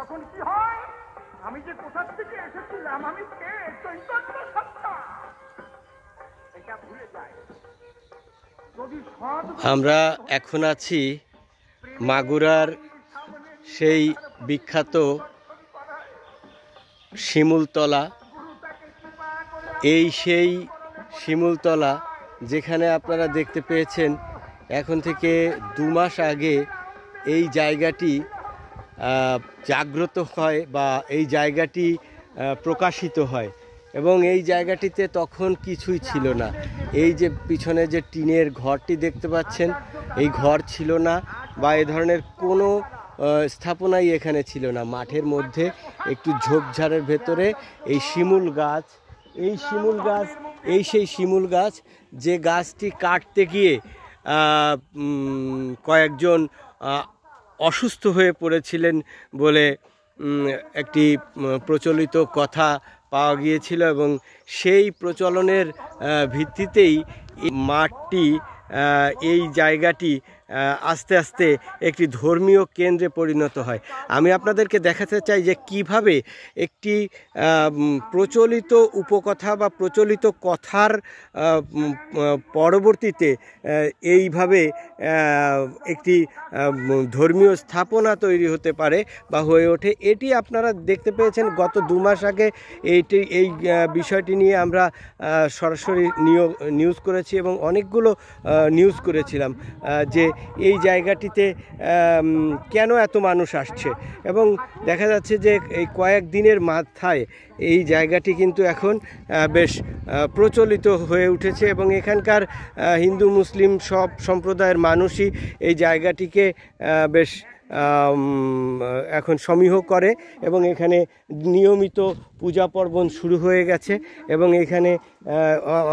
তখন কি হয়? আমি যে কোথা থেকে এসেছিলাম, আমি কে? চৈতন্য সত্তা। এটা ভুলে যায়। যদি আমরা এখন আছি মাগুরার সেই বিখ্যাত শিমুলতলা। এই সেই শিমুলতলা যেখানে আপনারা দেখতে পেয়েছেন এখন থেকে 2 মাস আগে এই জায়গাটি জাগ্রত হয় বা এই জায়গাটি প্রকাশিত হয় এবং এই জায়গাটিতে তখন কিছুই ছিল না। এই যে পিছনে যে টিনের ঘরটি দেখতে পাচ্ছেন, এই ঘর ছিল না বা এ ধরনের কোনো স্থাপনাই এখানে ছিল না। মাঠের মধ্যে একটু ঝোপঝাড়ের ভেতরে এই শিমুল গাছ, এই শিমুল গাছ, এই সেই শিমুল গাছ যে গাছটি কাটতে গিয়ে কয়েকজন অসুস্থ হয়ে পড়েছিলেন বলে একটি প্রচলিত কথা পাওয়া গিয়েছিল এবং সেই প্রচলনের ভিত্তিতেই এই মাঠটি, এই জায়গাটি আস্তে আস্তে একটি ধর্মীয় কেন্দ্রে পরিণত হয়। আমি আপনাদেরকে দেখাতে চাই যে কিভাবে একটি প্রচলিত উপকথা বা প্রচলিত কথার পরবর্তীতে এইভাবে একটি ধর্মীয় স্থাপনা তৈরি হতে পারে বা হয়ে ওঠে। এটি আপনারা দেখতে পেয়েছেন গত 2 মাস আগে এই বিষয়টি নিয়ে আমরা সরাসরি নিউজ করেছি এবং অনেকগুলো নিউজ করেছিলাম যে এই জায়গাটিতে কেন এত মানুষ আসছে এবং দেখা যাচ্ছে যে এই কয়েকদিনের মাথায় এই জায়গাটি কিন্তু এখন বেশ প্রচলিত হয়ে উঠেছে এবং এখানকার হিন্দু মুসলিম সব সম্প্রদায়ের মানুষই এই জায়গাটিকে বেশ এখন সমীহ করে এবং এখানে নিয়মিত পূজা পার্বণ শুরু হয়ে গেছে এবং এখানে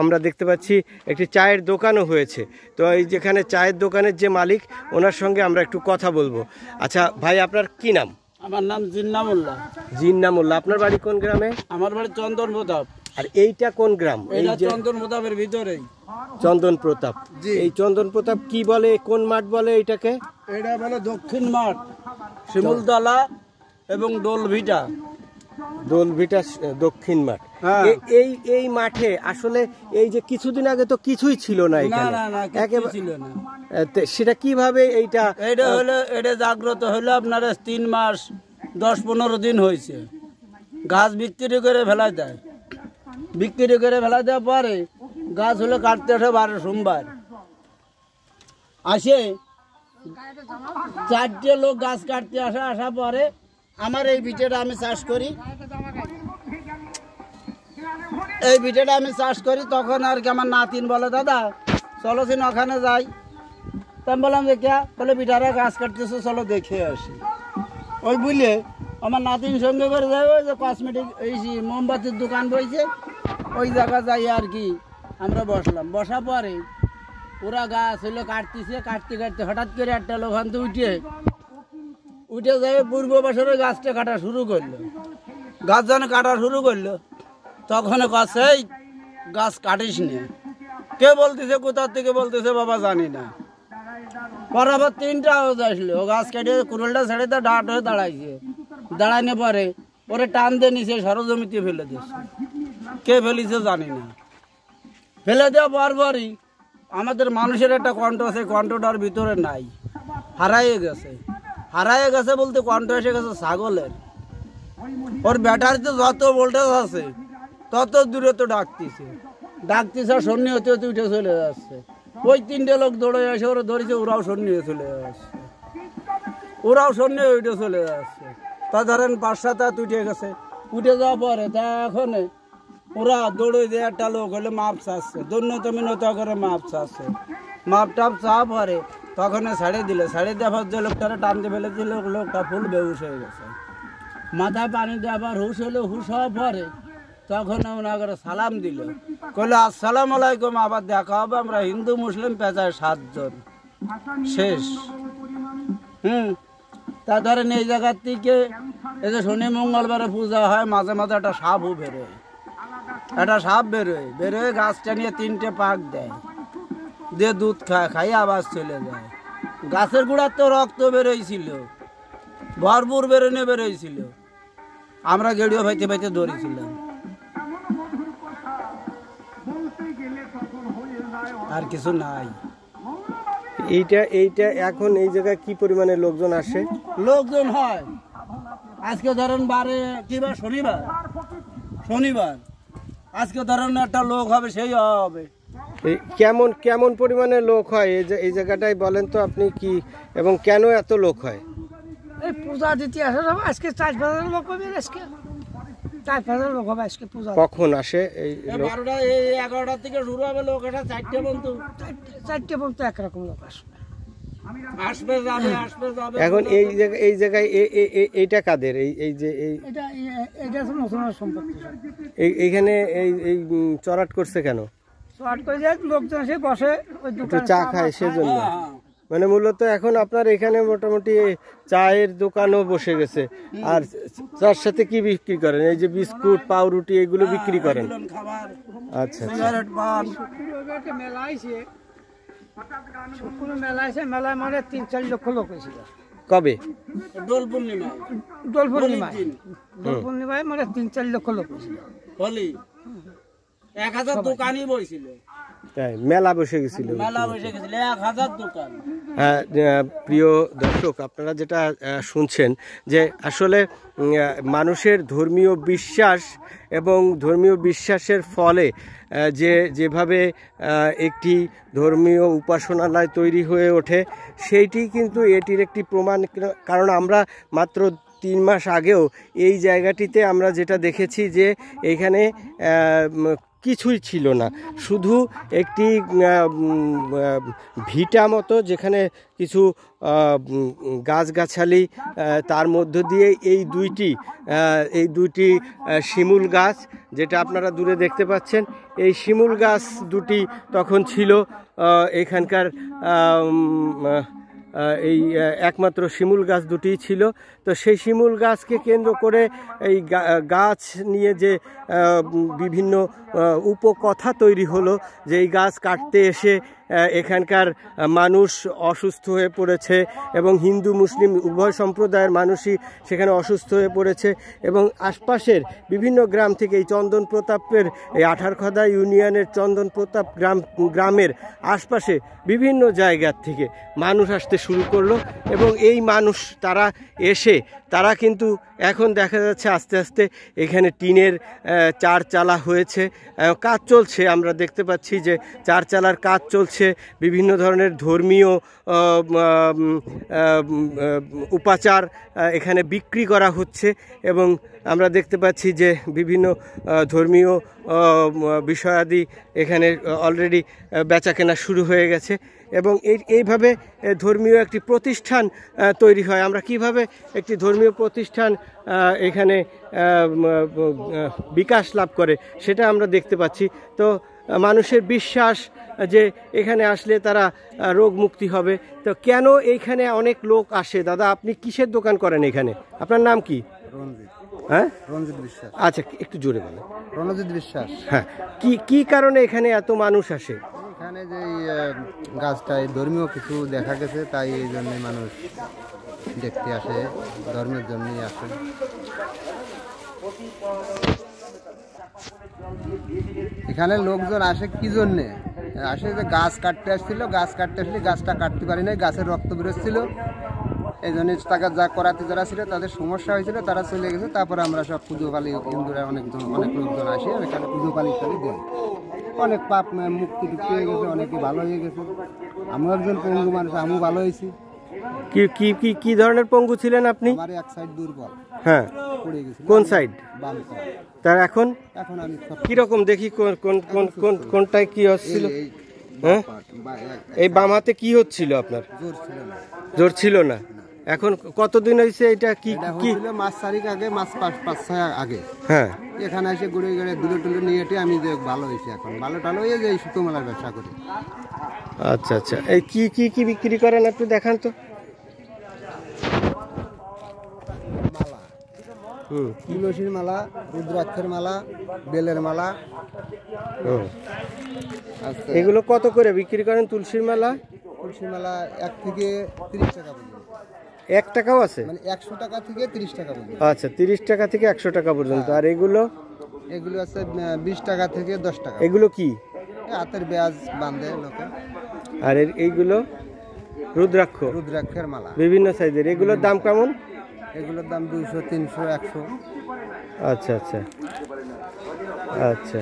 আমরা দেখতে পাচ্ছি একটি চায়ের দোকানও হয়েছে। তো এই যেখানে চায়ের দোকানের যে মালিক, ওনার সঙ্গে আমরা একটু কথা বলবো। আচ্ছা ভাই, আপনার কি নাম? আমার নাম জিন্না মোল্লা। জিন্না মোল্লা। আপনার বাড়ি কোন গ্রামে? আমার বাড়ি চন্দন প্রতাপ। আর এইটা কোন গ্রাম? এই চন্দন প্রতাপের ভিতরেই। চন্দন প্রতাপ। এই চন্দন প্রতাপ কি বলে, কোন মাঠ বলে এটাকে? এটা বলে দক্ষিণ মাঠ, শিমুলতলা এবং দোলভিটা। দোলভিটা দক্ষিণ মাঠ। এই মাঠে আসলে এই যে কিছুদিন আগে তো কিছুই ছিল না এখানে, একেবারে ছিল না। সেটা কিভাবে এটা জাগ্রত হলো আপনার 3 মাস 10-15 দিন হয়েছে। গাছ বিক্রি করে ফেলা দেয়, বিক্রি করে ফেলা দেওয়ার পরে গাছ হলো কাটতে আসে 12 সোমবার আসে 4টে লোক গাছ কাটতে আসা পরে আমার এই বিটেটা আমি চাষ করি, এই বিটেটা আমি চাষ করি। তখন আর কি আমার নাতিন বলে, দাদা চলো সিন ওখানে যাই। তা আমি বললাম যে কে? বলে বিটারা গাছ কাটতেছে, চলো দেখে আসি। ওই বুঝলে আমার নাতিন সঙ্গে করে যাই, ওই যে কসমেটিক এই মোমবাতির দোকান বইছে, ওই জায়গা যাই আর কি আমরা বসলাম। বসার পরে ওরা গাছ হইলো কাটতেছে, কাটতে কাটতে হঠাৎ করে একটা লোক হাতে উঠে যাবে পূর্ব বছরে গাছটা কাটা শুরু করলো। গাছ যেন কাটা শুরু করলো, তখন কাছে এই গাছ কাটিস নে। কে বলতেছে, কোথার থেকে বলতেছে বাবা জানি না। পরে আবার 3টা আওয়াজ আসলো, ও গাছ কেটে কুড়লটা ছেড়ে তো ডাট হয়ে দাঁড়াইছে। দাঁড়াইনে পরে ওরে টান দিয়ে নিচে সরজমিতে ফেলে দিয়েছে। কে ফেলিছে জানি না। ফেলে দেওয়া পরই আমাদের মানুষের একটা কণ্ঠ আছে, কণ্ঠটার ভিতরে নাই, হারাইয়ে গেছে। হারাইয়ে গেছে বলতে কণ্ঠ এসে গেছে ছাগলের। ওর ব্যাটারিতে যত ভোল্টেজ আছে তত দূরে তো ডাকতেছে, সন্নি হতে হতে উঠে চলে যাচ্ছে। ওই 3টে লোক দৌড়ে এসে ওরা ধরেছে, ওরাও সন্নি হয়ে চলে যাচ্ছে, ওরাও সন্নি হয়ে উঠে চলে যাচ্ছে। তা ধরেন 5-7 হাত উঠে গেছে। উঠে যাওয়ার পরে তা এখন ওরা দৌড়ে যে একটা লোক হলে মাপ চাচ্ছে, দৈন্যতমিনতা করে মাপ চাচ্ছে। মাপ টাপ চাওয়া পরে তখন ছাড়ে দিলে, ছাড়ে দেওয়ার যে লোকটারা টানতে ফেলেছিল লোকটা ফুল বেহুশ হয়ে গেছে। মাথায় পানি দিয়ে আবার হুশ হলো। হুশ হওয়ার পরে তখন ওনাকে সালাম দিল, কইলো আসসালামু আলাইকুম, আবার দেখা হবে। আমরা হিন্দু মুসলিম পেঁচায় 7 জন শেষ। তা ধরেন এই জায়গার থেকে এই যে শনি মঙ্গলবারে পূজা হয়, মাঝে মাঝে একটা সাপও বেরোয়, একটা সাপ বেরোয় গাছটা নিয়ে 3টে পাক দেয়, দিয়ে দুধ খায়, খাইয়ে আবার চলে যায়। গাছের গোড়ার তো রক্ত বেরোইছিল, ভরপুর বেরোইছিল, আমরা গেড়িও ভাইতে ভাইতে ধরেছিলাম। আর কিছু নাই। এইটা এখন এই জায়গায় কি পরিমাণে লোকজন আসে? লোকজন হয় আজকে ধরেন বারে কিবা শনিবার আজকে ধরেন একটা লোক হবে, সেই হবে। কেমন কেমন পরিমাণে লোক হয় এই জায়গাটায় বলেন তো আপনি, কি এবং কেন এত লোক হয়? এই পূজা দিতে আসে আজকে 4-5 লোক হবে, আজকে 4-5 লোক হবে আজকে পূজা। কখন আসে এই লোক? 11টা থেকে শুরু হবে লোক, এটা 4টে পর্যন্ত একরকম লোক আসবে, আসবে যাবে। এখন এই জায়গায় এইটা কাদের? এই যে এটা মুসলমান সম্পত্তি। এইখানে এই চড়াট করছে কেন? চড়াট করে যায় লোকজন এসে বসে, ওই একটু চা খায় সেজন্য। মানে মূলত এখন আপনার এখানে মোটামুটি চায়ের দোকানও বসে গেছে। আর তার সাথে কি বিক্রি করেন? এই যে বিস্কুট, পাউরুটি এগুলো বিক্রি করেন? আচ্ছা, মেলা আইছে, মেলায় মানে 3-4 লক্ষ লোক হয়েছিল। কবে? দোল পূর্ণিমায় মানে 3-4 লক্ষ লোক হয়েছিল। 1000 দোকানই বসেছিল, তাই মেলা বসে গেছিল। 1000 দোকান। হ্যাঁ, প্রিয় দর্শক, আপনারা যেটা শুনছেন যে আসলে মানুষের ধর্মীয় বিশ্বাস এবং ধর্মীয় বিশ্বাসের ফলে যেভাবে একটি ধর্মীয় উপাসনালয় তৈরি হয়ে ওঠে, সেইটি কিন্তু এটির একটি প্রমাণ। কারণ আমরা মাত্র 3 মাস আগেও এই জায়গাটিতে আমরা যেটা দেখেছি যে এখানে কিছুই ছিল না, শুধু একটি ভিটা মতো, যেখানে কিছু গাছগাছালি, তার মধ্য দিয়ে এই দুইটি শিমুল গাছ, যেটা আপনারা দূরে দেখতে পাচ্ছেন, এই শিমুল গাছ দুটি তখন ছিল এখানকার এই একমাত্র শিমুল গাছ দুটিই ছিল। তো সেই শিমুল গাছকে কেন্দ্র করে এই গাছ নিয়ে যে বিভিন্ন উপকথা তৈরি হলো, যে এই গাছ কাটতে এসে এখানকার মানুষ অসুস্থ হয়ে পড়েছে এবং হিন্দু মুসলিম উভয় সম্প্রদায়ের মানুষই সেখানে অসুস্থ হয়ে পড়েছে। এবং আশপাশের বিভিন্ন গ্রাম থেকে, এই চন্দন প্রতাপের এই আঠারখদা ইউনিয়নের চন্দন প্রতাপ গ্রামের আশপাশে বিভিন্ন জায়গার থেকে মানুষ আসতে শুরু করলো। এবং এই মানুষ তারা কিন্তু এখন দেখা যাচ্ছে আস্তে আস্তে এখানে টিনের 4 চালা হয়েছে, কাজ চলছে। আমরা দেখতে পাচ্ছি যে 4 চালার কাজ চলছে, বিভিন্ন ধরনের ধর্মীয় উপাচার এখানে বিক্রি করা হচ্ছে। এবং আমরা দেখতে পাচ্ছি যে বিভিন্ন ধর্মীয় বিষয়াদি এখানে অলরেডি বেচাকেনা শুরু হয়ে গেছে। এবং এইভাবে ধর্মীয় একটি প্রতিষ্ঠান তৈরি হয়। আমরা কিভাবে একটি ধর্মীয় প্রতিষ্ঠান এখানে বিকাশ লাভ করে সেটা আমরা দেখতে পাচ্ছি। তো মানুষের বিশ্বাস যে এখানে আসলে তারা রোগ মুক্তি হবে। তো কেন এইখানে অনেক লোক আসে? দাদা, আপনি কিসের দোকান করেন এখানে? আপনার নাম কি? রঞ্জিত। হ্যাঁ, রঞ্জিত বিশ্বাস। আচ্ছা, একটু জোরে বলেন। রঞ্জিত বিশ্বাস। হ্যাঁ, কি কারণে এখানে এত মানুষ আসে? এখানে যে গাছটায় ধর্মীয় কিছু দেখা গেছে, তাই এই জন্য মানুষ দেখতে আসে, ধর্মের জন্যই আসে। এখানে লোকজন আসে কি জন্যে? আসে যে গাছ কাটতে আসছিল, গাছটা কাটতে পারি নাই, গাছের রক্ত বেরোচ্ছিল, এই জন্য টাকা যা করাতে যারা ছিল তাদের সমস্যা হয়েছিল, তারা চলে গেছে। তারপরে আমরা সব পুজো পালি, হিন্দুরা অনেক লোকজন আসে এখানে পুজো পালি দেয়। অনেক পাপ মুক্তি টুক্তি হয়ে গেছে, অনেকে ভালো হয়ে গেছে। আমিও একজন পঙ্গু মানুষ, আমিও ভালো হয়েছি। কি ধরনের পঙ্গু ছিলেন আপনি? আমার এক সাইড দুর্বল। হ্যাঁ, পড়ে গেছে। কোন সাইড? বাম সাইড। তার এখন আমি কিরকম দেখি, কোনটায় কি হচ্ছিল? হ্যাঁ, এই বাম হাতে কি হচ্ছিল আপনার? জোর ছিল না। এখন কতদিন হয়েছে এটা? কি মাস 4 তারিখ আগে, মাস 5-6 আগে। হ্যাঁ, এখানে এসে ঘুরে দুলে নিয়ে আমি যে ভালো হয়েছি। এখন ভালো টালো হয়ে যে সুতো মেলার ব্যবসা করি। আচ্ছা, এই কি বিক্রি করেন একটু দেখান তো। মালা, তুলসীর মালা, রুদ্রাক্ষের মালা, বেলের মালা। এগুলো কত করে বিক্রি করেন? তুলসীর মালা 1 থেকে 30 টাকা পর্যন্ত। 1 টাকাও আছে? মানে 100 টাকা থেকে 30 টাকা পর্যন্ত। আচ্ছা, 30 টাকা থেকে 100 টাকা পর্যন্ত। আর এগুলো? এগুলো আছে 20 টাকা থেকে 10 টাকা। এগুলো কি? হাতের ব্যাজ বাঁধে লোকে। আর এইগুলো? রুদ্রাক্ষ, রুদ্রাক্ষের মালা বিভিন্ন সাইজের। এগুলোর দাম কেমন? এগুলোর দাম 200, 300, 100। আচ্ছা আচ্ছা আচ্ছা।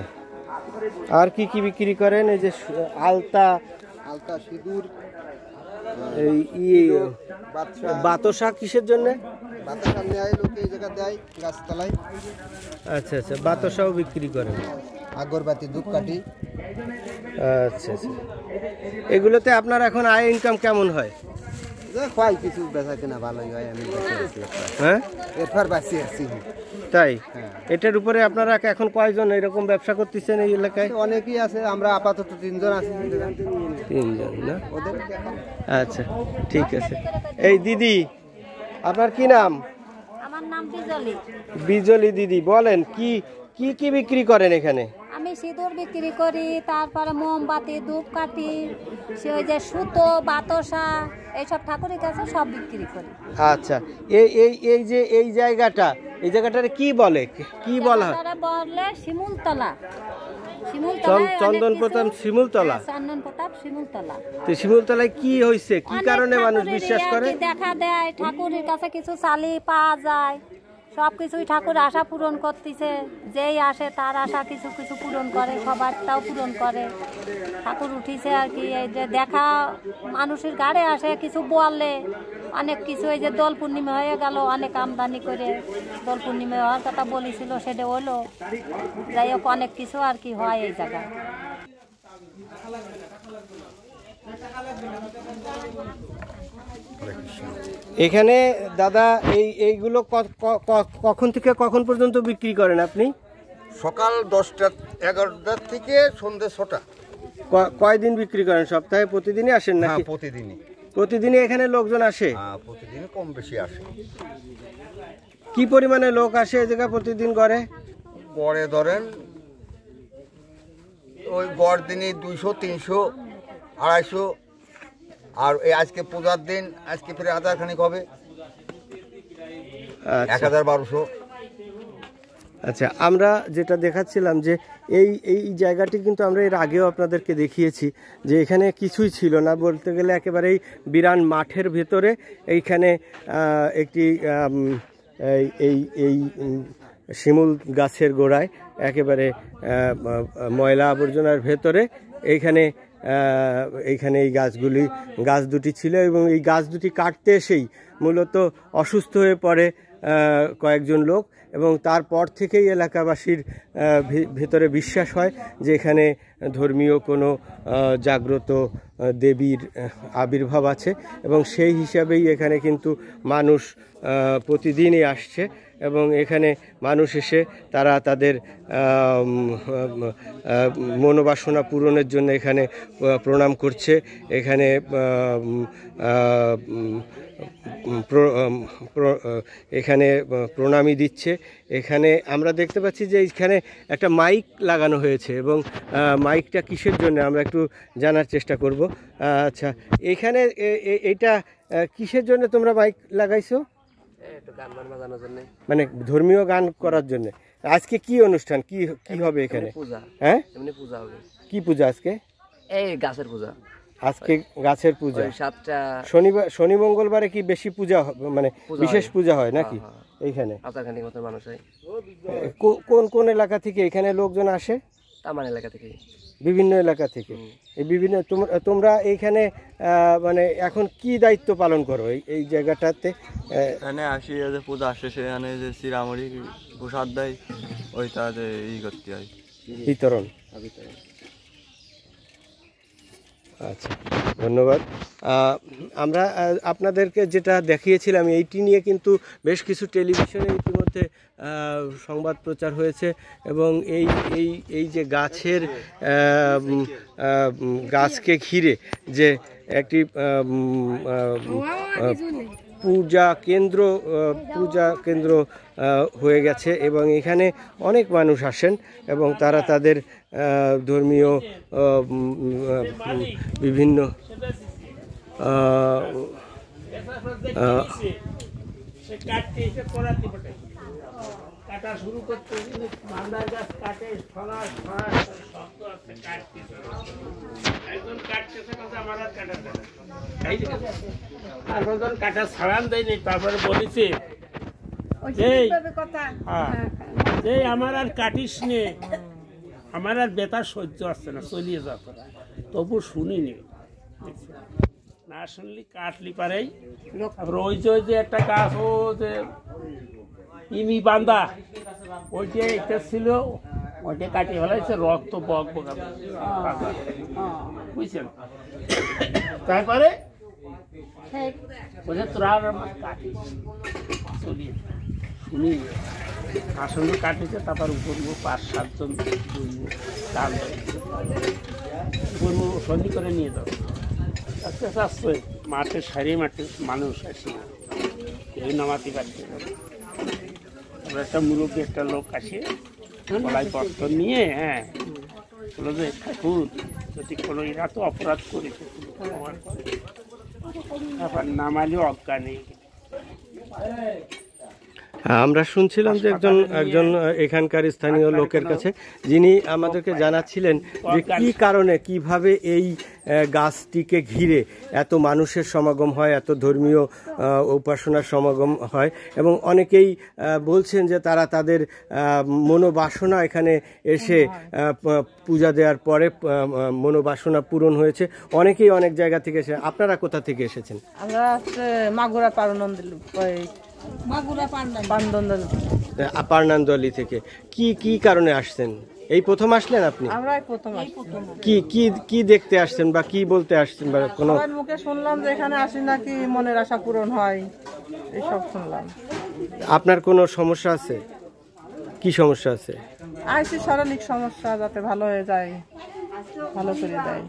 আর কি কি বিক্রি করেন? এই যে আলতা, আলতা, সিঁদুর, এই বাতাসা কিসের জন্য? বাতাসা নেয় লোকে, এই জায়গা দেয় গাছতলায়। আচ্ছা আচ্ছা, বাতাসাও বিক্রি করেন? আগরবাতি, ধূপকাঠি। আচ্ছা আচ্ছা। এগুলোতে আপনার এখন আয় ইনকাম কেমন হয়? হয় কিছু বেচা কেনা ভালোই হয়। আমি হ্যাঁ, এরপর বাঁচি আছি। তাই? এটার উপরে আপনারা এখন কয়জন এরকম ব্যবসা করতেছেন এই এলাকায়? অনেকেই আছে, আমরা আপাতত 3 জন আছি। 3 জন না? ওদের আচ্ছা, ঠিক আছে। এই দিদি, আপনার কি নাম? আমার নাম বিজলি। বিজলি দিদি, বলেন কি কি কি বিক্রি করেন এখানে? আমি সিঁদুর বিক্রি করি, তারপরে মোমবাতি, ধূপকাঠি, সে ওই যে সুতো, বাতাসা, এইসব ঠাকুরের কাছে সব বিক্রি করি। আচ্ছা, এই এই এই যে এই জায়গাটারে কি বলে, কি বলা হয়? বলে শিমুলতলা। চন্দন প্রতাপ শিমুলতলা। চন্দন প্রতাপ শিমুলতলা। তো শিমুলতলায় কি হয়েছে, কি কারণে মানুষ বিশ্বাস করে? দেখা দেয়, ঠাকুরের কাছে কিছু চালি পাওয়া যায়, সব কিছুই ঠাকুর আশা পূরণ করতেছে। যেই আসে তার আশা কিছু কিছু পূরণ করে, সবারটাও পূরণ করে। ঠাকুর উঠিছে আর কি। এই যে দেখা মানুষের গাড়ে আসে, কিছু বললে অনেক কিছু। এই যে দোল পূর্ণিমা হয়ে গেল, অনেক আমদানি করে দোল পূর্ণিমা হওয়ার কথা বলেছিল, সেটা হলো। যাই হোক, অনেক কিছু আর কি হয় এই জায়গায়। এখানে দাদা এইগুলো কখন থেকে কখন পর্যন্ত বিক্রি করেন আপনি? সকাল 10টা 11টা থেকে সন্ধ্যে 6টা। কয়দিন বিক্রি করেন? সপ্তাহে প্রতিদিনই আসেন নাকি? হ্যাঁ, প্রতিদিনই। প্রতিদিনই এখানে লোকজন আসে? হ্যাঁ, প্রতিদিন কম বেশি আসে। কি পরিমাণে লোক আসে এই জায়গা প্রতিদিন গড়ে? গড়ে ধরেন ওই গড় দিনই 200, 300, 250। আর এই আজকে পূজার দিন, আজকে ফিরে 1000 খানিক হবে। 1000-1200। আচ্ছা, আমরা যেটা দেখাচ্ছিলাম যে এই জায়গাটি কিন্তু আমরা এর আগেও আপনাদেরকে দেখিয়েছি যে এখানে কিছুই ছিল না, বলতে গেলে একেবারেই বিরান মাঠের ভেতরে এইখানে একটি এই এই শিমুল গাছের গোড়ায় একেবারে ময়লা আবর্জনার ভেতরে এইখানে এই গাছ দুটি ছিল, এবং এই গাছ দুটি কাটতে এসেই মূলত অসুস্থ হয়ে পড়ে কয়েকজন লোক, এবং তারপর থেকেই এলাকাবাসীর ভেতরে বিশ্বাস হয় যে এখানে ধর্মীয় কোনো জাগ্রত দেবীর আবির্ভাব আছে, এবং সেই হিসাবেই এখানে কিন্তু মানুষ প্রতিদিনই আসছে, এবং এখানে মানুষ এসে তারা তাদের মনোবাসনা পূরণের জন্য এখানে প্রণাম করছে, এখানে এখানে প্রণামী দিচ্ছে। এখানে আমরা দেখতে পাচ্ছি যে এইখানে একটা মাইক লাগানো হয়েছে, এবং মাইকটা কিসের জন্য আমরা একটু জানার চেষ্টা করব। আচ্ছা, এখানে এইটা কিসের জন্য তোমরা মাইক লাগাইছো? মানে ধর্মীয় গান করার জন্য। আজকে কি অনুষ্ঠান, কি কি হবে এখানে? পূজা। হ্যাঁ, এমনি পূজা হবে। কি পূজা আজকে? এই গাছের পূজা। আজকে গাছের পূজা। 7টা শনি মঙ্গলবারে কি বেশি পূজা, মানে বিশেষ পূজা হয় নাকি এইখানে? 1000 খানিক মতো মানুষ হয়। কোন কোন এলাকা থেকে এখানে লোকজন আসে? তামান এলাকা থেকে, বিভিন্ন এলাকা থেকে। এই বিভিন্ন তোমরা এইখানে মানে এখন কি দায়িত্ব পালন করো এই জায়গাটাতে? এখানে আসি, যে পূজা আসে সেখানে যে শ্রীরামরি প্রসাদ দেয়, ওইটা যে করতে হয়, বিতরণ। আচ্ছা, ধন্যবাদ। আমরা আপনাদেরকে যেটা দেখিয়েছিলাম এইটি নিয়ে কিন্তু বেশ কিছু টেলিভিশনে ইতিমধ্যে সংবাদ প্রচার হয়েছে, এবং এই যে গাছকে ঘিরে যে একটি পূজা কেন্দ্র হয়ে গেছে, এবং এখানে অনেক মানুষ আসেন, এবং তারা তাদের ধর্মীয় বিভিন্ন সে কাটতে এসে পড়াতে পারে কাটা শুরু করতে মান্দার গাছ কাটে ছড়া ছড়া শব্দ আছে কাটতেছে একজন কাটতেছে বলতে আমার আর কাটা আর একজন কাটা ছাড়ান দেয়নি তারপরে বলেছে এই আমার আর কাটিস নে আমার আর বেতা সহ্য আসছে না চলিয়ে যাত তবু শুনিনি না শুনলি কাটলি পারেই ওই যে একটা গাছ ও যে ইমি বান্দা ওইটা একটা ছিল ওইটা কাটিয়ে ফেলাইছে রক্ত বক বকা বুঝছেন তারপরে বলছে তোরা আমার কাটিস চলিয়ে শুনি আসন্ন কাটিছে তারপর উপর 5-7 জন টান উপর সন্ধি করে নিয়ে যাও আস্তে আস্তে মাঠে সারিয়ে মাঠে মানুষ আসি কেউ নামাতে পারছে একটা মুরব্বী একটা লোক আসে গলায় পত্র নিয়ে বলো যে ঠাকুর যদি কোনো এরা তো অপরাধ করেছে তারপর নামালে অজ্ঞানী আমরা শুনছিলাম যে একজন এখানকার স্থানীয় লোকের কাছে যিনি আমাদেরকে জানাচ্ছিলেন যে কি কারণে কিভাবে এই গাছটিকে ঘিরে এত মানুষের সমাগম হয়, এত ধর্মীয় উপাসনার সমাগম হয় এবং অনেকেই বলছেন যে তারা তাদের মনোবাসনা এখানে এসে পূজা দেওয়ার পরে মনোবাসনা পূরণ হয়েছে। অনেকেই অনেক জায়গা থেকে এসে। আপনারা কোথা থেকে এসেছেন? আমরা মাগুরা পারনান্দলি থেকে। কি কারণে আসছেন? এই প্রথম আসলেন আপনি? কি দেখতে আসছেন বা কি বলতে আসছেন বা কোনো মুখে শুনলাম যে এখানে আসি নাকি মনের আশা পূরণ হয়, এইসব শুনলাম। আপনার কোনো সমস্যা আছে? কি সমস্যা আছে? আইসি শারীরিক সমস্যা যাতে ভালো হয়ে যায়, ভালো করে দেয়।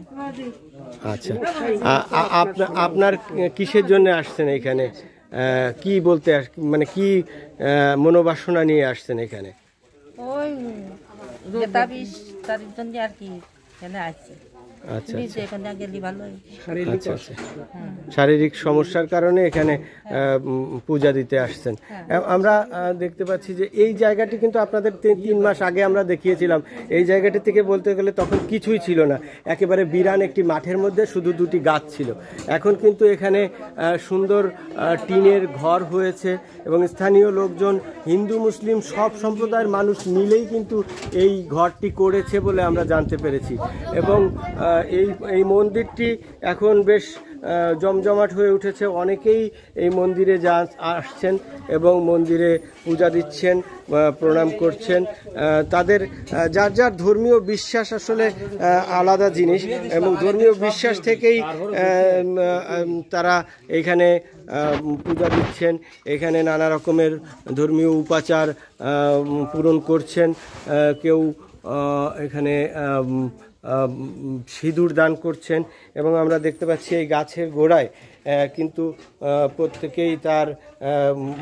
আচ্ছা, আপনার কিসের জন্য আসছেন এখানে? কি বলতে মানে কি মনোবাসনা নিয়ে আসছেন এখানে? ওই জেতাবিশ তারিখ জন্য আর কি এখানে আসছে। আচ্ছা, এখানে গেলে ভালো হয়। শারীরিক সমস্যার কারণে এখানে পূজা দিতে আসছেন। আমরা দেখতে পাচ্ছি যে এই জায়গাটি কিন্তু আপনাদের 3 মাস আগে আমরা দেখিয়েছিলাম। এই জায়গাটি থেকে বলতে গেলে তখন কিছুই ছিল না, একেবারে বিরান একটি মাঠের মধ্যে শুধু 2টি গাছ ছিল। এখন কিন্তু এখানে সুন্দর টিনের ঘর হয়েছে এবং স্থানীয় লোকজন, হিন্দু মুসলিম সব সম্প্রদায়ের মানুষ মিলেই কিন্তু এই ঘরটি করেছে বলে আমরা জানতে পেরেছি। এবং এই মন্দিরটি এখন বেশ জমজমাট হয়ে উঠেছে। অনেকেই এই মন্দিরে আসছেন এবং মন্দিরে পূজা দিচ্ছেন, প্রণাম করছেন। তাদের যার যার ধর্মীয় বিশ্বাস আসলে আলাদা জিনিস এবং ধর্মীয় বিশ্বাস থেকেই তারা এখানে পূজা দিচ্ছেন, এখানে নানা রকমের ধর্মীয় উপাচার পূরণ করছেন। কেউ এখানে সিঁদুর দান করছেন এবং আমরা দেখতে পাচ্ছি এই গাছের গোড়ায় কিন্তু প্রত্যেকেই তার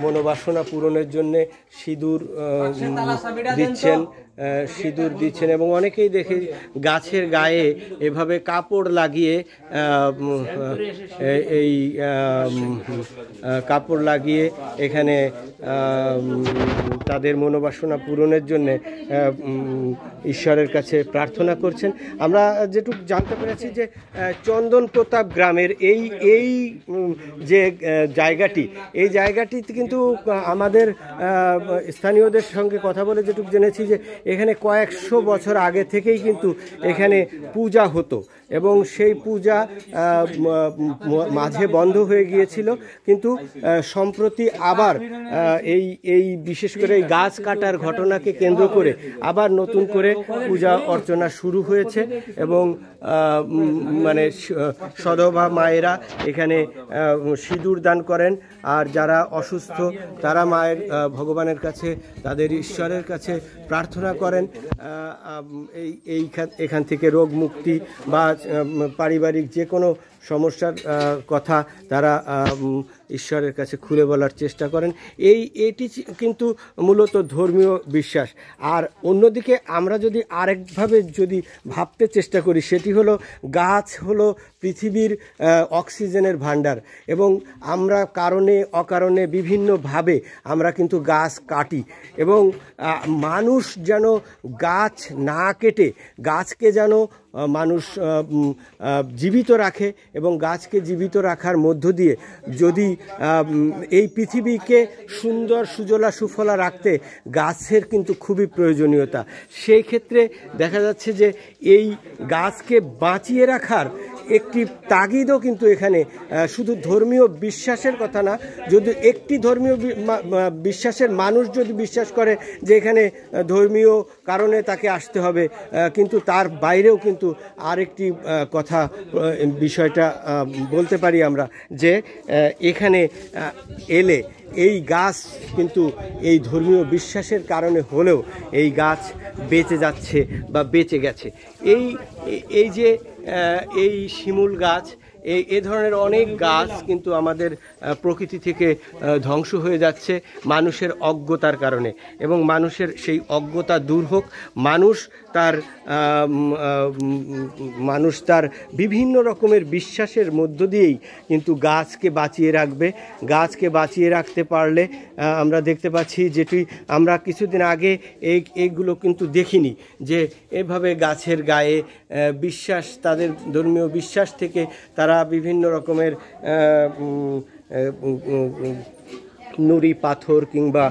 মনোবাসনা পূরণের জন্যে সিঁদুর দিচ্ছেন এবং অনেকেই দেখি গাছের গায়ে এভাবে কাপড় লাগিয়ে এখানে তাদের মনোবাসনা পূরণের জন্যে ঈশ্বরের কাছে প্রার্থনা করছেন। আমরা যেটুকু জানতে পেরেছি যে চন্দন প্রতাপ গ্রামের এই যে জায়গাটি, এই জায়গাটিতে কিন্তু আমাদের স্থানীয়দের সঙ্গে কথা বলে যেটুকু জেনেছি যে এখানে কয়েকশো বছর আগে থেকেই কিন্তু এখানে পূজা হতো এবং সেই পূজা মাঝে বন্ধ হয়ে গিয়েছিল, কিন্তু সম্প্রতি আবার এই বিশেষ করে এই গাছ কাটার ঘটনাকে কেন্দ্র করে আবার নতুন করে পূজা অর্চনা শুরু হয়েছে এবং মানে সধবা মায়েরা এখানে সিঁদুর দান করেন আর যারা অসুস্থ তারা মায়ের ভগবানের কাছে, তাদের ঈশ্বরের কাছে প্রার্থনা করেন এখান থেকে রোগ মুক্তি বা পারিবারিক যে কোনো সমস্যার কথা তারা ঈশ্বরের কাছে খুলে বলার চেষ্টা করেন। এটি কিন্তু মূলত ধর্মীয় বিশ্বাস। আর অন্যদিকে আমরা যদি আরেকভাবে যদি ভাবতে চেষ্টা করি, সেটি হলো গাছ হলো পৃথিবীর অক্সিজেনের ভাণ্ডার, এবং আমরা কারণে অকারণে বিভিন্নভাবে আমরা কিন্তু গাছ কাটি, এবং মানুষ যেন গাছ না কেটে গাছকে যেন মানুষ জীবিত রাখে, এবং গাছকে জীবিত রাখার মধ্য দিয়ে যদি এই পৃথিবীকে সুন্দর সুজলা সুফলা রাখতে গাছের কিন্তু খুবই প্রয়োজনীয়তা। সেই ক্ষেত্রে দেখা যাচ্ছে যে এই গাছকে বাঁচিয়ে রাখার একটি তাগিদও কিন্তু এখানে, শুধু ধর্মীয় বিশ্বাসের কথা না, যদি একটি ধর্মীয় বিশ্বাসের মানুষ যদি বিশ্বাস করে যে এখানে ধর্মীয় কারণে তাকে আসতে হবে, কিন্তু তার বাইরেও কিন্তু আরেকটি কথা বিষয়টা বলতে পারি আমরা, যে এখানে এলে এই গাছ কিন্তু এই ধর্মীয় বিশ্বাসের কারণে হলেও এই গাছ বেঁচে যাচ্ছে বা বেঁচে গেছে। এই যে এই শিমুল গাছ, এই ধরনের অনেক গাছ কিন্তু আমাদের প্রকৃতি থেকে ধ্বংস হয়ে যাচ্ছে মানুষের অজ্ঞতার কারণে, এবং মানুষের সেই অজ্ঞতা দূর হোক। মানুষ তার বিভিন্ন রকমের বিশ্বাসের মধ্য দিয়েই কিন্তু গাছকে বাঁচিয়ে রাখবে। গাছকে বাঁচিয়ে রাখতে পারলে আমরা দেখতে পাচ্ছি, যেটি আমরা কিছুদিন আগে এইগুলো কিন্তু দেখিনি, যে এভাবে গাছের গায়ে বিশ্বাস, তাদের ধর্মীয় বিশ্বাস থেকে তারা বিভিন্ন রকমের নুড়ি পাথর কিংবা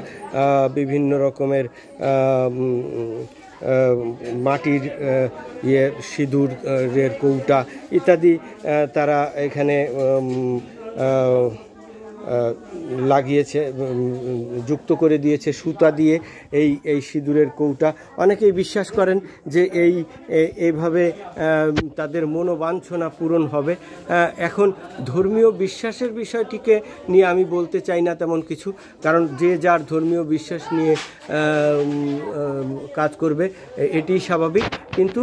বিভিন্ন রকমের মাটির সিঁদুরের কৌটা ইত্যাদি তারা এখানে লাগিয়েছে, যুক্ত করে দিয়েছে সুতা দিয়ে এই সিঁদুরের কৌটা। অনেকেই বিশ্বাস করেন যে এইভাবে তাদের মনোবাঞ্ছনা পূরণ হবে। এখন ধর্মীয় বিশ্বাসের বিষয়টিকে নিয়ে আমি বলতে চাই না তেমন কিছু, কারণ যে যার ধর্মীয় বিশ্বাস নিয়ে কাজ করবে, এটি স্বাভাবিক। কিন্তু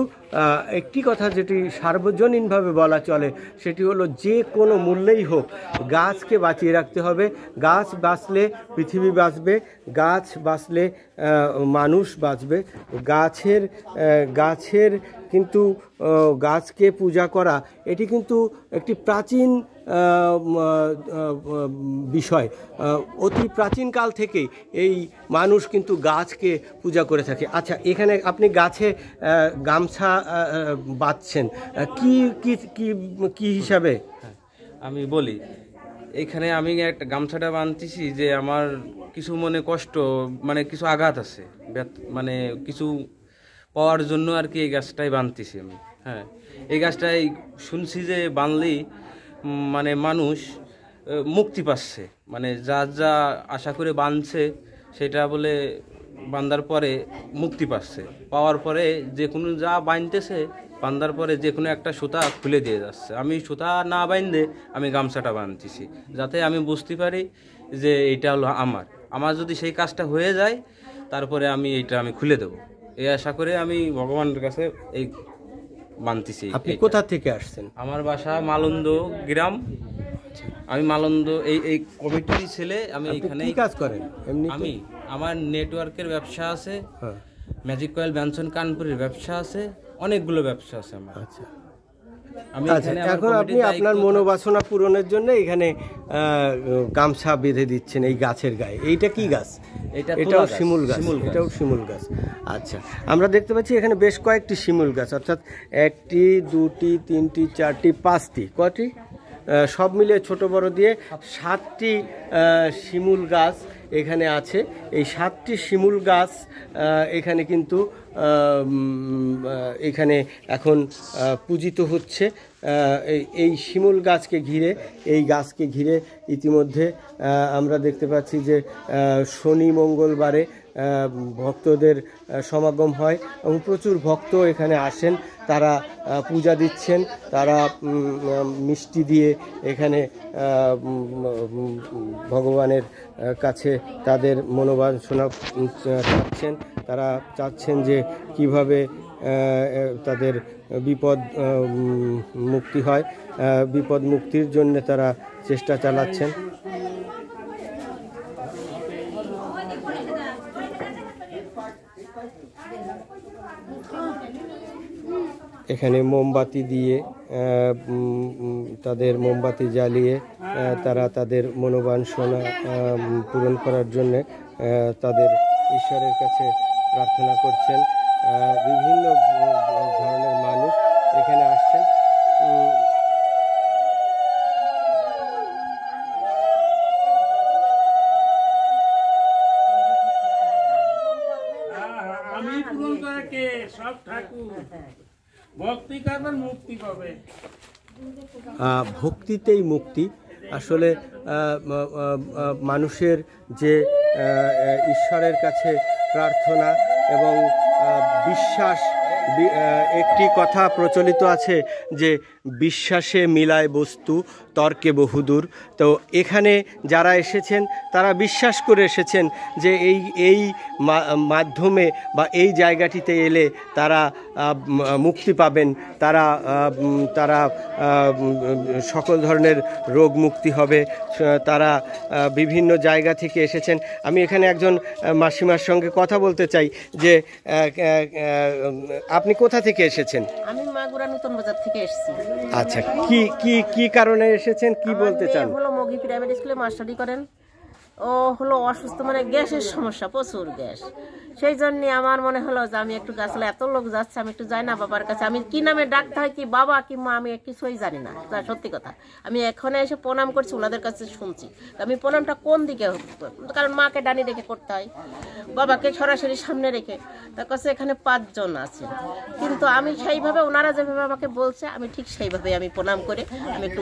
একটি কথা যেটি সার্বজনীনভাবে বলা চলে, সেটি হলো যে কোনো মূল্যেই হোক গাছকে বাঁচিয়ে রাখতে হবে। গাছ বাঁচলে পৃথিবী বাঁচবে, গাছ বাঁচলে মানুষ বাঁচবে। গাছের কিন্তু গাছকে পূজা করা এটি কিন্তু একটি প্রাচীন বিষয়। অতি প্রাচীনকাল থেকেই এই মানুষ কিন্তু গাছকে পূজা করে থাকে। আচ্ছা, এখানে আপনি গাছে গামছা বাঁধছেন, কি হিসাবে? আমি বলি, এইখানে আমি একটা গামছাটা বাঁধতেছি যে আমার কিছু মনে কষ্ট, মানে কিছু আঘাত আছে, মানে কিছু পাওয়ার জন্য আর কি এই গাছটাই বাঁধতেছি আমি। হ্যাঁ, এই গাছটাই শুনছি যে বাঁধলেই মানে মানুষ মুক্তি পাচ্ছে, মানে যা আশা করে বাঁধছে সেটা বলে বাঁধার পরে মুক্তি পাচ্ছে। পাওয়ার পরে যে কোনো যা বাঁধতেছে, বাঁধার পরে যে কোনো একটা সুতা খুলে দিয়ে যাচ্ছে। আমি সুতা না বাঁধে আমি গামছাটা বাঁধতেছি, যাতে আমি বুঝতে পারি যে এইটা হলো আমার যদি সেই কাজটা হয়ে যায়, তারপরে আমি আমি খুলে দেবো, এই আশা করে আমি ভগবানের কাছে এই বাঁধতেছি। আপনি কোথা থেকে আসছেন? আমার বাসা মালন্দ গ্রাম। আমি মালন্দ এই কমিটির ছেলে। আমি এখানে কাজ করেন? আমি আমার নেটওয়ার্কের ব্যবসা আছে, ম্যাজিক কয়েল ব্যঞ্জন কানপুরের ব্যবসা আছে, অনেকগুলো ব্যবসা আছে আমার। আচ্ছা, এখন আপনি আপনার মনোবাসনা পূরণের জন্য এখানে গামছা বেঁধে দিচ্ছেন এই গাছের গায়ে। এইটা কি গাছ? এটাও শিমুল গাছ। এটাও শিমুল গাছ। আচ্ছা, আমরা দেখতে পাচ্ছি এখানে বেশ কয়েকটি শিমুল গাছ, অর্থাৎ 1টি 2টি 3টি 4টি 5টি, কয়টি সব মিলে ছোট বড় দিয়ে 7টি শিমুল গাছ এখানে আছে। এই 7টি শিমুল গাছ এখানে কিন্তু এখানে এখন পূজিত হচ্ছে। এই শিমুল গাছকে ঘিরে ইতিমধ্যে আমরা দেখতে পাচ্ছি যে শনি মঙ্গলবারে ভক্তদের সমাগম হয় এবং প্রচুর ভক্ত এখানে আসেন, তারা পূজা দিচ্ছেন, তারা মিষ্টি দিয়ে এখানে ভগবানের কাছে তাদের মনোবাঞ্ছনা চাচ্ছেন। তারা চাচ্ছেন যে কিভাবে তাদের বিপদ মুক্তি হয়, বিপদ মুক্তির জন্য তারা চেষ্টা চালাচ্ছেন। এখানে মোমবাতি দিয়ে তাদের মোমবাতি জ্বালিয়ে তারা তাদের মনোবাঞ্ছনা পূরণ করার জন্য তাদের ঈশ্বরের কাছে প্রার্থনা করছেন। বিভিন্ন ধরনের মানুষ এখানে আসছেন। আমি পূরণ করে কে সব ঠাকুর ভক্তি করবেন মুক্তি পাবে। ভক্তিতেই মুক্তি। আসলে মানুষের যে ঈশ্বরের কাছে প্রার্থনা এবং বিশ্বাস, একটি কথা প্রচলিত আছে যে বিশ্বাসে মিলায় বস্তু তর্কে বহুদূর। তো এখানে যারা এসেছেন তারা বিশ্বাস করে এসেছেন যে এই মাধ্যমে বা এই জায়গাটিতে এলে তারা মুক্তি পাবেন, তারা সকল ধরনের রোগ মুক্তি হবে। তারা বিভিন্ন জায়গা থেকে এসেছেন। আমি এখানে একজন মাসিমার সঙ্গে কথা বলতে চাই যে আপনি কোথা থেকে এসেছেন? আমি মাগুরা নতুন বাজার থেকে এসেছি। আচ্ছা, কি কারণে এসেছেন, কি বলতে চান? হলো মগি প্রাইমারি স্কুলে মাস্টারি করেন, ও হলো অসুস্থ, মানে গ্যাসের সমস্যা, প্রচুর গ্যাস। সেই জন্য আমার মনে হলো যে আমি একটু গাছলে এত লোক যাচ্ছে, আমি একটু যাই না বাবার কাছে। আমি কি নামে ডাকতে হয়, কি বাবা কি মা, আমি কিছুই জানি না, সত্যি কথা। আমি এখানে এসে প্রণাম করছি, ওনাদের কাছে শুনছি। আমি প্রণামটা কোন দিকে, কারণ মাকে ডানি রেখে করতে হয়, বাবাকে সরাসরি সামনে রেখে। তার কাছে এখানে 5 জন আছে, কিন্তু আমি সেইভাবে ওনারা যেভাবে আমাকে বলছে আমি ঠিক সেইভাবে আমি প্রণাম করে আমি একটু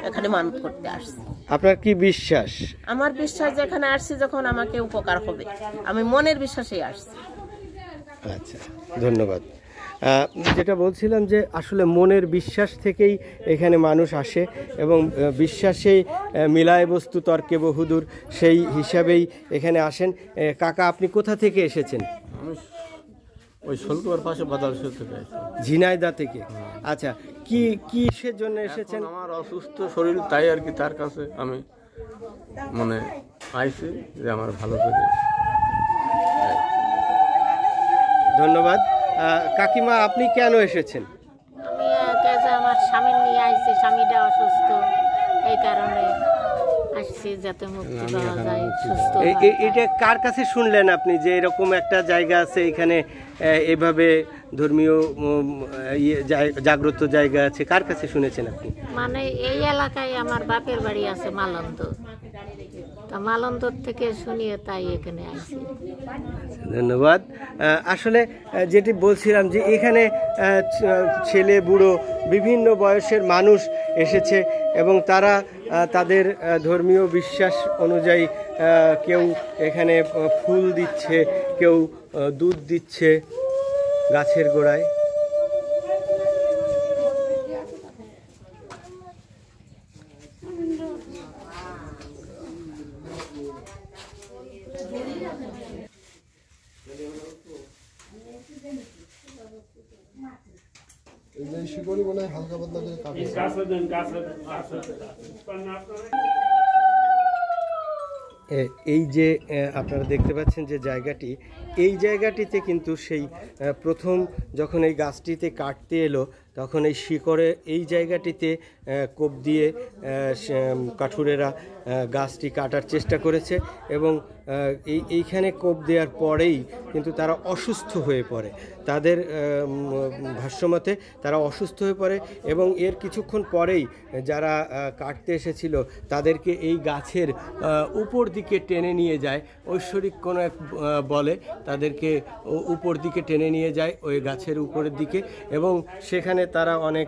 এখানে মানত করতে আসছি। আপনার কি বিশ্বাস? আমার বিশ্বাস যে এখানে আসছি যখন আমাকে উপকার হবে, আমি মনের বিশ্বাসেই আসছি। আচ্ছা, ধন্যবাদ। যেটা বলছিলাম যে আসলে মনের বিশ্বাস থেকেই এখানে মানুষ আসে এবং বিশ্বাসেই মিলায় বস্তু তর্কে বহুদূর, সেই হিসাবেই এখানে আসেন। কাকা, আপনি কোথা থেকে এসেছেন? ওই শোলকুয়ার পাশে বাজার থেকে, ঝিনাইদহ থেকে। আচ্ছা, কিসের জন্য এসেছেন? আমার অসুস্থ শরীর, তাই আর কি তার কাছে আমি মানে আইছি যে আমার ভালো করে। ধন্যবাদ। কাকিমা, আপনি কেন এসেছেন? আমি আমার স্বামী নিয়ে আইছি, স্বামীটা অসুস্থ, এই কারণে আসছি যাতে মুক্তি পাওয়া যায়, সুস্থ। এটা কার কাছে শুনলেন আপনি যে এরকম একটা জায়গা আছে, এখানে এভাবে ধর্মীয় জাগ্রত জায়গা আছে? কার কাছে শুনেছেন আপনি? মানে এই এলাকায় আমার বাপের বাড়ি আছে মালন্দ, তা মালন্দর থেকে শুনিয়ে তাই এখানে আসি। ধন্যবাদ। আসলে যেটি বলছিলাম যে এখানে ছেলে বুড়ো বিভিন্ন বয়সের মানুষ এসেছে এবং তারা তাদের ধর্মীয় বিশ্বাস অনুযায়ী কেউ এখানে ফুল দিচ্ছে, কেউ দুধ দিচ্ছে গাছের গোড়ায়। এই যে আপনারা দেখতে পাচ্ছেন যে জায়গাটি, এই জায়গাটিতে কিন্তু সেই প্রথম যখন এই গাছটিতে কাটতে এলো তখন এই শিকড়ে এই জায়গাটিতে কোপ দিয়ে কাঠুরেরা গাছটি কাটার চেষ্টা করেছে এবং এইখানে কোপ দেওয়ার পরেই কিন্তু তারা অসুস্থ হয়ে পড়ে। তাদের ভাষ্যমতে তারা অসুস্থ হয়ে পড়ে এবং এর কিছুক্ষণ পরেই যারা কাটতে এসেছিল তাদেরকে এই গাছের উপর দিকে টেনে নিয়ে যায়, ঐশ্বরিক কোনো এক বলে তাদেরকে উপর দিকে টেনে নিয়ে যায় ওই গাছের উপরের দিকে, এবং সেখানে তারা অনেক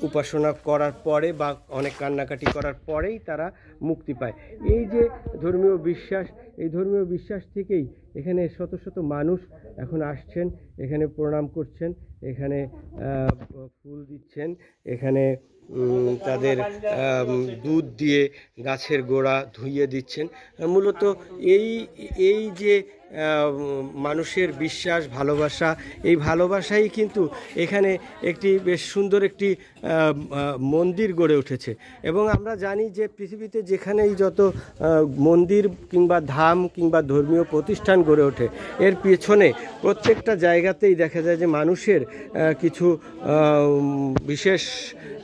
উপাসনা করার পরে বা অনেক কান্নাকাটি করার পরেই তারা মুক্তি পায়। এই যে ধর্মীয় বিশ্বাস, এই ধর্মীয় বিশ্বাস থেকেই এখানে শত শত মানুষ এখন আসছেন, এখানে প্রণাম করছেন, এখানে ফুল দিচ্ছেন, এখানে তাদের দুধ দিয়ে গাছের গোড়া ধুইয়ে দিচ্ছেন। মূলত এই যে মানুষের বিশ্বাস ভালোবাসা, এই ভালোবাসাই কিন্তু এখানে একটি বেশ সুন্দর একটি মন্দির গড়ে উঠেছে। এবং আমরা জানি যে পৃথিবীতে যেখানেই যত মন্দির কিংবা ধাম কিংবা ধর্মীয় প্রতিষ্ঠান গড়ে ওঠে, এর পেছনে প্রত্যেকটা জায়গাতেই দেখা যায় যে মানুষের কিছু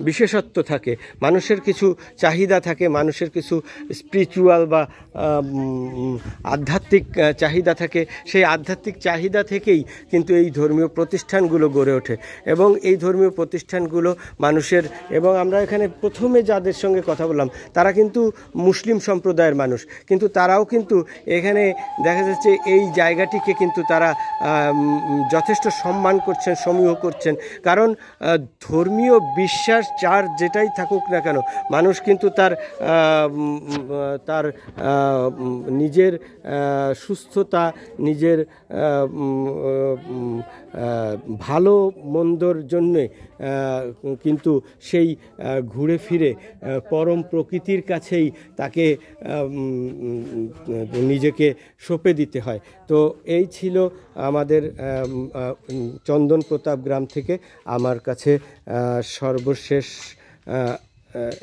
বিশেষত্ব থাকে, মানুষের কিছু চাহিদা থাকে, মানুষের কিছু স্পিরিচুয়াল বা আধ্যাত্মিক চাহিদা থাকে। সেই আধ্যাত্মিক চাহিদা থেকেই কিন্তু এই ধর্মীয় প্রতিষ্ঠানগুলো গড়ে ওঠে এবং এই ধর্মীয় প্রতিষ্ঠানগুলো মানুষের, এবং আমরা এখানে প্রথমে যাদের সঙ্গে কথা বললাম তারা কিন্তু মুসলিম সম্প্রদায়ের মানুষ, কিন্তু তারাও কিন্তু এখানে দেখা যাচ্ছে এই জায়গাটিকে কিন্তু তারা যথেষ্ট সম্মান করছেন, সমীহ করছেন। কারণ ধর্মীয় বিশ্বাস যার যেটাই থাকুক না কেন, মানুষ কিন্তু তার নিজের সুস্থতা, নিজের ভালো মন্দর জন্যে কিন্তু সেই ঘুরে ফিরে পরম প্রকৃতির কাছেই তাকে নিজেকে সঁপে দিতে হয়। তো এই ছিল আমাদের চন্দন প্রতাপ গ্রাম থেকে আমার কাছে সর্বশেষ,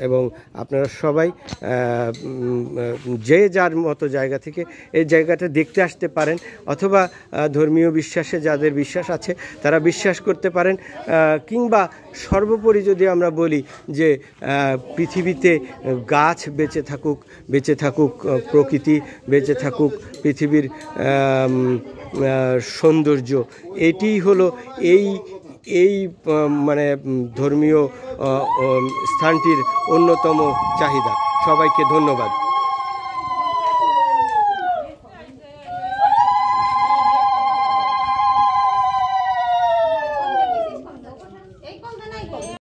এবং আপনারা সবাই যে যার মতো জায়গা থেকে এই জায়গাটা দেখতে আসতে পারেন, অথবা ধর্মীয় বিশ্বাসে যাদের বিশ্বাস আছে তারা বিশ্বাস করতে পারেন, কিংবা সর্বোপরি যদি আমরা বলি যে পৃথিবীতে গাছ বেঁচে থাকুক প্রকৃতি বেঁচে থাকুক, পৃথিবীর সৌন্দর্য, এটিই হলো এই মানে ধর্মীয় স্থানটির অন্যতম চাহিদা। সবাইকে ধন্যবাদ।